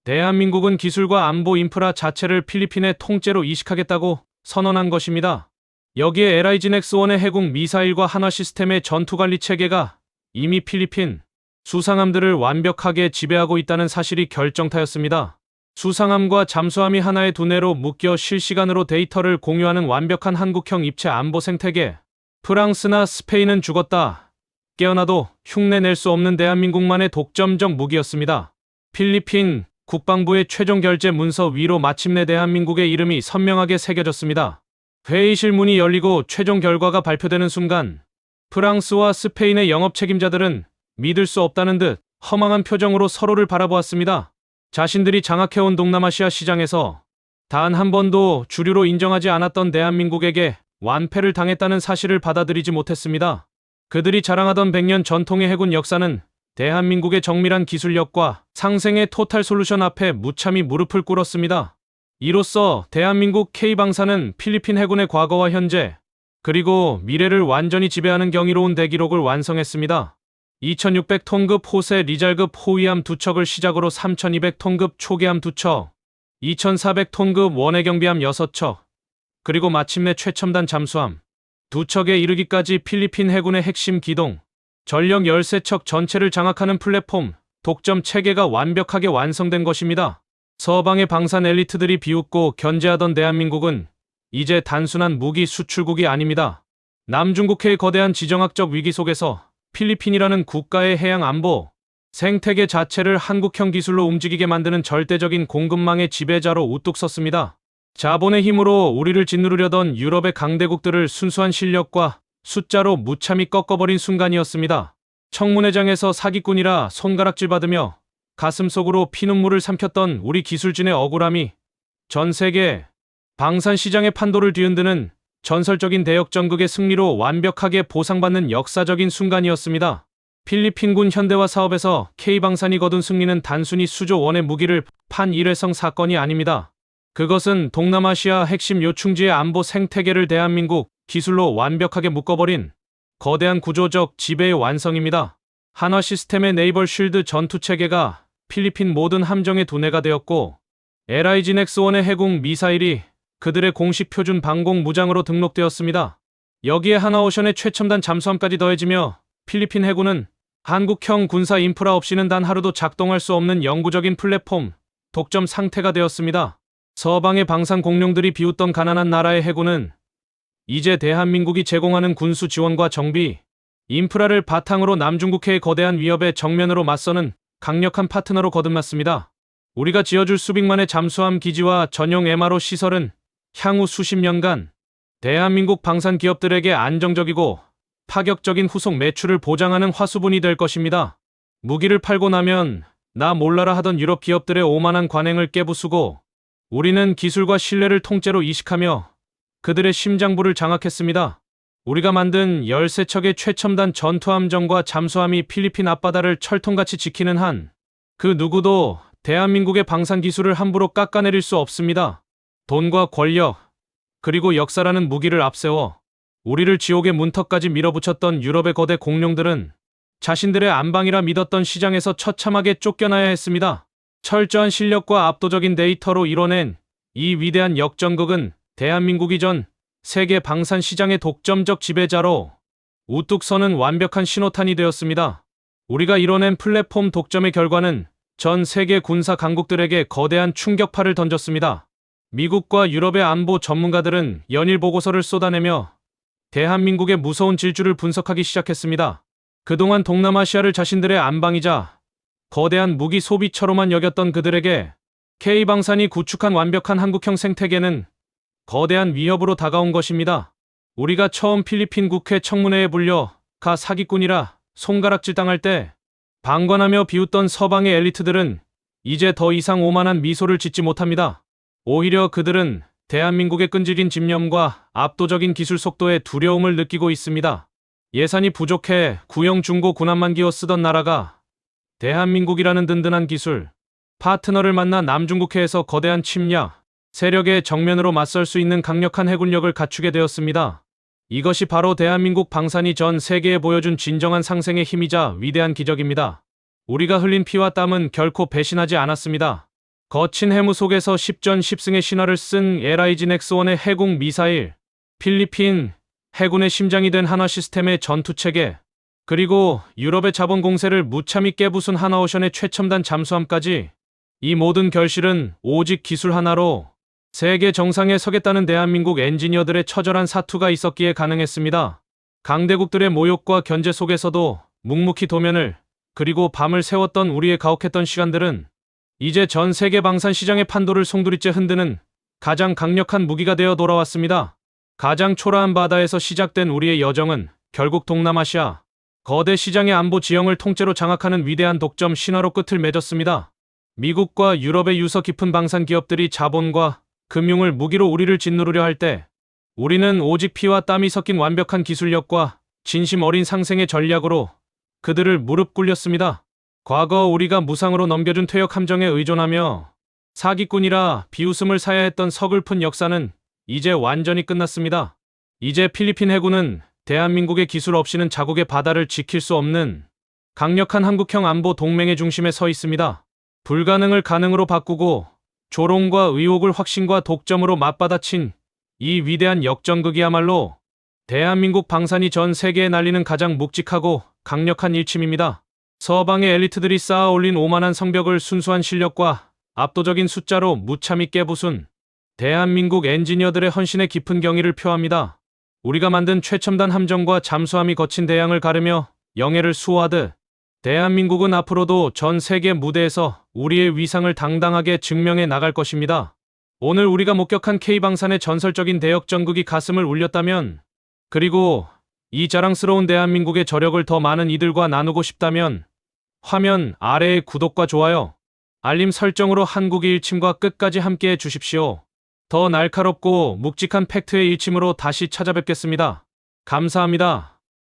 대한민국은 기술과 안보 인프라 자체를 필리핀의 통째로 이식하겠다고 선언한 것입니다. 여기에 LIG넥스1의 해군 미사일과 한화 시스템의 전투관리 체계가 이미 필리핀 수상함들을 완벽하게 지배하고 있다는 사실이 결정타였습니다. 수상함과 잠수함이 하나의 두뇌로 묶여 실시간으로 데이터를 공유하는 완벽한 한국형 입체 안보 생태계. 프랑스나 스페인은 죽었다 깨어나도 흉내낼 수 없는 대한민국만의 독점적 무기였습니다. 필리핀 국방부의 최종 결재 문서 위로 마침내 대한민국의 이름이 선명하게 새겨졌습니다. 회의실 문이 열리고 최종 결과가 발표되는 순간 프랑스와 스페인의 영업 책임자들은 믿을 수 없다는 듯 허망한 표정으로 서로를 바라보았습니다. 자신들이 장악해온 동남아시아 시장에서 단 한 번도 주류로 인정하지 않았던 대한민국에게 완패를 당했다는 사실을 받아들이지 못했습니다. 그들이 자랑하던 100년 전통의 해군 역사는 대한민국의 정밀한 기술력과 상생의 토탈 솔루션 앞에 무참히 무릎을 꿇었습니다. 이로써 대한민국 K방사는 필리핀 해군의 과거와 현재, 그리고 미래를 완전히 지배하는 경이로운 대기록을 완성했습니다. 2600톤급 호세 리잘급 호위함 2척을 시작으로 3200톤급 초계함 2척, 2400톤급 원해경비함 6척, 그리고 마침내 최첨단 잠수함 2척에 이르기까지 필리핀 해군의 핵심 기동, 전력 13척 전체를 장악하는 플랫폼, 독점 체계가 완벽하게 완성된 것입니다. 서방의 방산 엘리트들이 비웃고 견제하던 대한민국은 이제 단순한 무기 수출국이 아닙니다. 남중국해의 거대한 지정학적 위기 속에서 필리핀이라는 국가의 해양 안보 생태계 자체를 한국형 기술로 움직이게 만드는 절대적인 공급망의 지배자로 우뚝 섰습니다. 자본의 힘으로 우리를 짓누르려던 유럽의 강대국들을 순수한 실력과 숫자로 무참히 꺾어버린 순간이었습니다. 청문회장에서 사기꾼이라 손가락질 받으며 가슴속으로 피눈물을 삼켰던 우리 기술진의 억울함이 전 세계 방산 시장의 판도를 뒤흔드는 전설적인 대역전극의 승리로 완벽하게 보상받는 역사적인 순간이었습니다. 필리핀군 현대화 사업에서 K방산이 거둔 승리는 단순히 수조 원의 무기를 판 일회성 사건이 아닙니다. 그것은 동남아시아 핵심 요충지의 안보 생태계를 대한민국 기술로 완벽하게 묶어버린 거대한 구조적 지배의 완성입니다. 한화 시스템의 네이벌 쉴드 전투체계가 필리핀 모든 함정의 두뇌가 되었고 LIG넥스1의 해군 미사일이 그들의 공식 표준 방공 무장으로 등록되었습니다. 여기에 하나오션의 최첨단 잠수함까지 더해지며 필리핀 해군은 한국형 군사 인프라 없이는 단 하루도 작동할 수 없는 영구적인 플랫폼, 독점 상태가 되었습니다. 서방의 방산 공룡들이 비웃던 가난한 나라의 해군은 이제 대한민국이 제공하는 군수 지원과 정비, 인프라를 바탕으로 남중국해의 거대한 위협에 정면으로 맞서는 강력한 파트너로 거듭났습니다. 우리가 지어줄 수백만의 잠수함 기지와 전용 MRO 시설은 향후 수십 년간 대한민국 방산 기업들에게 안정적이고 파격적인 후속 매출을 보장하는 화수분이 될 것입니다. 무기를 팔고 나면 나 몰라라 하던 유럽 기업들의 오만한 관행을 깨부수고 우리는 기술과 신뢰를 통째로 이식하며 그들의 심장부를 장악했습니다. 우리가 만든 13척의 최첨단 전투함정과 잠수함이 필리핀 앞바다를 철통같이 지키는 한 그 누구도 대한민국의 방산 기술을 함부로 깎아내릴 수 없습니다. 돈과 권력, 그리고 역사라는 무기를 앞세워 우리를 지옥의 문턱까지 밀어붙였던 유럽의 거대 공룡들은 자신들의 안방이라 믿었던 시장에서 처참하게 쫓겨나야 했습니다. 철저한 실력과 압도적인 데이터로 이뤄낸 이 위대한 역전극은 대한민국이 전 세계 방산 시장의 독점적 지배자로 우뚝 서는 완벽한 신호탄이 되었습니다. 우리가 이뤄낸 플랫폼 독점의 결과는 전 세계 군사 강국들에게 거대한 충격파를 던졌습니다. 미국과 유럽의 안보 전문가들은 연일 보고서를 쏟아내며 대한민국의 무서운 질주를 분석하기 시작했습니다. 그동안 동남아시아를 자신들의 안방이자 거대한 무기 소비처로만 여겼던 그들에게 K방산이 구축한 완벽한 한국형 생태계는 거대한 위협으로 다가온 것입니다. 우리가 처음 필리핀 국회 청문회에 불려 가 사기꾼이라 손가락질 당할 때 방관하며 비웃던 서방의 엘리트들은 이제 더 이상 오만한 미소를 짓지 못합니다. 오히려 그들은 대한민국의 끈질긴 집념과 압도적인 기술 속도에 두려움을 느끼고 있습니다. 예산이 부족해 구형 중고 군함만 기어 쓰던 나라가 대한민국이라는 든든한 기술, 파트너를 만나 남중국해에서 거대한 침략 세력의 정면으로 맞설 수 있는 강력한 해군력을 갖추게 되었습니다. 이것이 바로 대한민국 방산이 전 세계에 보여준 진정한 상생의 힘이자 위대한 기적입니다. 우리가 흘린 피와 땀은 결코 배신하지 않았습니다. 거친 해무 속에서 10전 10승의 신화를 쓴 LIG 넥스1의 해공 미사일, 필리핀 해군의 심장이 된 한화 시스템의 전투체계, 그리고 유럽의 자본 공세를 무참히 깨부순 한화오션의 최첨단 잠수함까지, 이 모든 결실은 오직 기술 하나로 세계 정상에 서겠다는 대한민국 엔지니어들의 처절한 사투가 있었기에 가능했습니다. 강대국들의 모욕과 견제 속에서도 묵묵히 도면을 그리고 밤을 새웠던 우리의 가혹했던 시간들은 이제 전 세계 방산 시장의 판도를 송두리째 흔드는 가장 강력한 무기가 되어 돌아왔습니다. 가장 초라한 바다에서 시작된 우리의 여정은 결국 동남아시아 거대 시장의 안보 지형을 통째로 장악하는 위대한 독점 신화로 끝을 맺었습니다. 미국과 유럽의 유서 깊은 방산 기업들이 자본과 금융을 무기로 우리를 짓누르려 할 때 우리는 오직 피와 땀이 섞인 완벽한 기술력과 진심 어린 상생의 전략으로 그들을 무릎 꿇렸습니다. 과거 우리가 무상으로 넘겨준 퇴역 함정에 의존하며 사기꾼이라 비웃음을 사야 했던 서글픈 역사는 이제 완전히 끝났습니다. 이제 필리핀 해군은 대한민국의 기술 없이는 자국의 바다를 지킬 수 없는 강력한 한국형 안보 동맹의 중심에 서 있습니다. 불가능을 가능으로 바꾸고 조롱과 의혹을 확신과 독점으로 맞받아친 이 위대한 역전극이야말로 대한민국 방산이 전 세계에 날리는 가장 묵직하고 강력한 일침입니다. 서방의 엘리트들이 쌓아 올린 오만한 성벽을 순수한 실력과 압도적인 숫자로 무참히 깨부순 대한민국 엔지니어들의 헌신의 깊은 경의를 표합니다. 우리가 만든 최첨단 함정과 잠수함이 거친 대양을 가르며 영예를 수호하듯 대한민국은 앞으로도 전 세계 무대에서 우리의 위상을 당당하게 증명해 나갈 것입니다. 오늘 우리가 목격한 K방산의 전설적인 대역전극이 가슴을 울렸다면, 그리고 이 자랑스러운 대한민국의 저력을 더 많은 이들과 나누고 싶다면 화면 아래의 구독과 좋아요, 알림 설정으로 한국의 일침과 끝까지 함께해 주십시오. 더 날카롭고 묵직한 팩트의 일침으로 다시 찾아뵙겠습니다. 감사합니다.